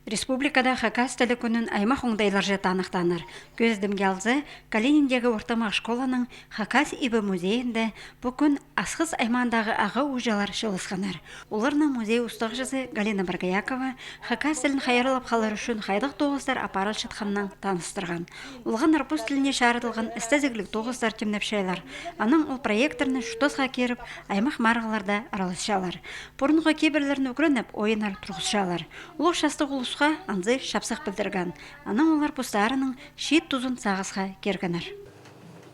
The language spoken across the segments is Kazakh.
Республикада хакас тілі күнін аймақ оңдайлар жет анықтаныр. Көздім гелзі Калининдегі ортамақ школаның хакас ибі музейінде бүкін асқыз аймандағы аға ұжалар шылысқанар. Оларның музей ұстық жызы Галина Баргаякова хакас тілін хайырлап қалар үшін хайдық тоғыздар апарал шытқаннан таныстырған. Олған арпус тіліне шарытылған істезіглік тоғыздар темнеп шайлар. Аның ол проекторны шутосқа керіп аймақ марғаларда аралысшалар. Бұрынғы кейбірлерін өкірініп ойынар тұрғызшалар. Олық шастық ұлысқа анзы шапсақ білдірген. Аның олар пұстарының шет тұзын сағызға кергенер.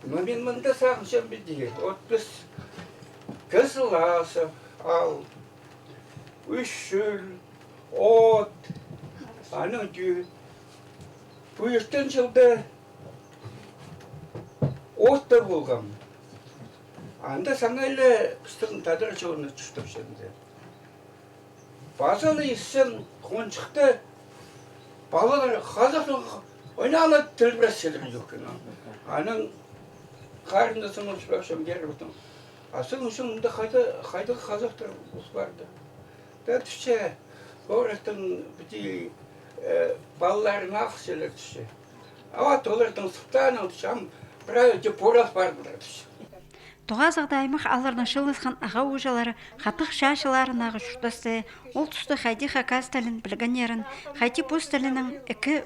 Мен мұнда сағыншам бедеге. Отпыз кызыласы, ал, үшіл, от, аның дүй. Бұйырттың жылда отта болғам. Анда саңайлы пұстығын тадыр жоғына түштіп шынды. Базалы ісім қоншықты балалар қазақтың ойналы тілбірәс селері жоқын. Аның қарында сыңыр шүрәкшім кері бұтын. Асың үшін мұнда қайды қазақтар барды. Да түші, орақтың біті балаларын ақ селер түші. Ават олардың сұқтанын түші, бірай өте порас бардылар түші. Тоғазықда аймақ алырдың шылысқан аға ұжалары қатық шашыларынағы шүртісі, ол тұсты қайди хакас тілін білгенерін, қайди пұс тілінің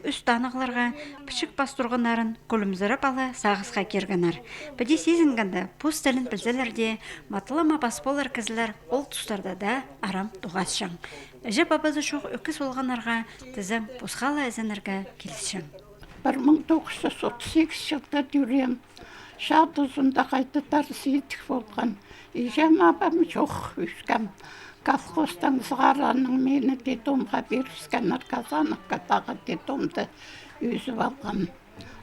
үш танығыларға пішік бастырғынарын көлімзіріп алы сағызға кергенер. Біде сезінгенді пұс тілін білзелерде матылама басполар кізілер ол тұстарда да арам тоғасшың. Әжі бабазы шоқ үкіс олғанарға тізім пұсқалы әзінерге келісшің. 1938 жылда дүрем. Шат ұзында қайты тарсийтік болған. Ижем абам жоқ үскем. Кавқостан сығараның мені детомға беріскен арказаныққа тағы детомды өзіп алған.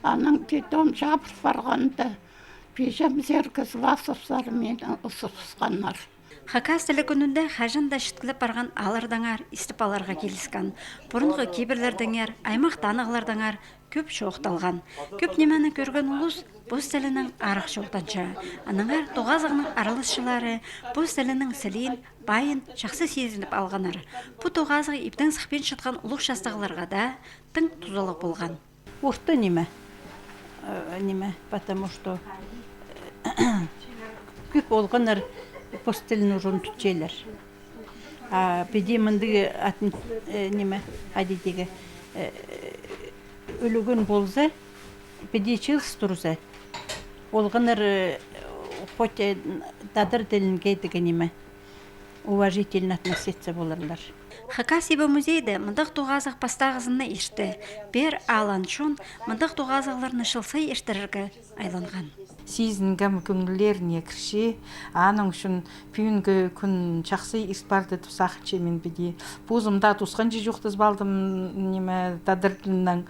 Аның детом жабыр барғанды. Бежем зергіз ласыпсар мені ұсыпсқанар. Хакас тілі күнінде хажында шыткіліп барған алырдаңар, істіпаларға келіскен. Бұрынғы кейбірлердіңер, аймақ танығылардыңар көп шоқталған. Көп немені көрген ұлыс бұз тілінің арық шоқтанша. Аныңар тоғазығының аралысшылары бұз тілінің сілейін, байын жақсы сезініп алғанар. Бұ тоғазығы иптің сықпен шытқан ұлық шастағыларға да тың тұзалық болған. Орта неме? Потому что көп болғанар пост тілін ұрын түтчелер. Беде мұндығы атын әдетегі өлігін болза, беде чылыс тұрза. Олғанар хотя дадыр тілін кейдігі неме. Уважительно относиться боларлар. Хакас ибі музейді мұндық тоғазық пастағызыны ешті. Бер алан шон мұндық тоғазықларыны шылсай ештіріргі айланған. Сезінгім күңілеріне кірше, аның үшін пүйінгі күн жақсы испарды тұсақчы мен беді. Бұзымда тұсқан же жоқтыз балдым неме дадырдыңнан.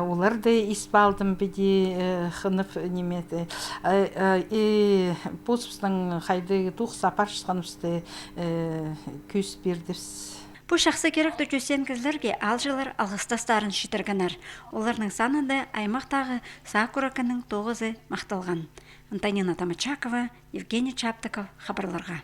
Оларды испалдым беді қынып немеді. Бұзымның қайды тұқ сапар шыққанымызды көз бердіпс. Бұл шақсы керекті көсен кізлерге алжылар алғыстастарын шетіргенер. Оларның санында аймақтағы Сакуракының 9-ы мақталған. Антонина Тамачакова, Евгений Чаптыков хабарларға.